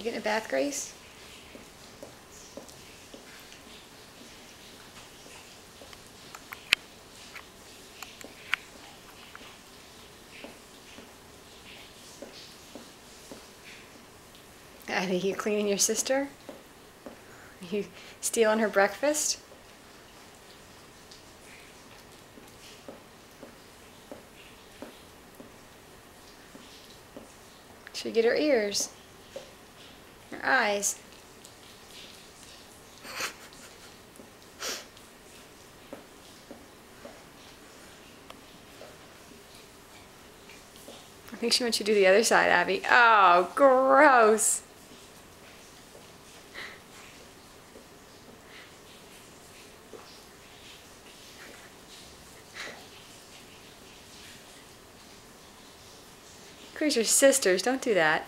You getting a bath, Grace? Abby, you cleaning your sister? You stealing her breakfast? Should get her ears, her eyes. I think she wants you to do the other side, Abby. Oh, gross. Grace, your sisters, don't do that.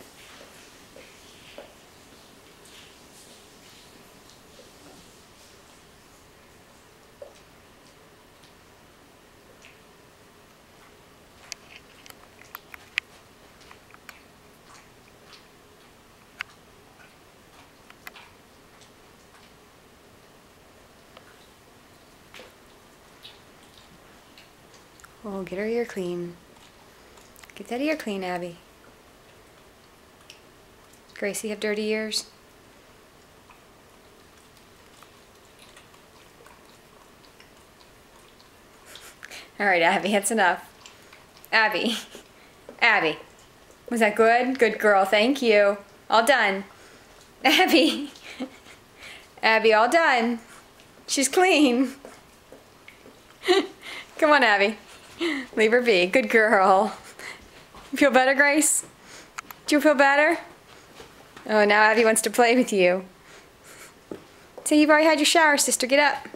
Oh, get her ear clean. Get that ear clean, Abby. Gracie, have dirty ears? All right, Abby, that's enough. Abby. Abby. Was that good? Good girl, thank you. All done. Abby. Abby, all done. She's clean. Come on, Abby. Leave her be. Good girl. You feel better, Grace? Do you feel better? Oh, now Abby wants to play with you. So you've already had your shower, sister. Get up.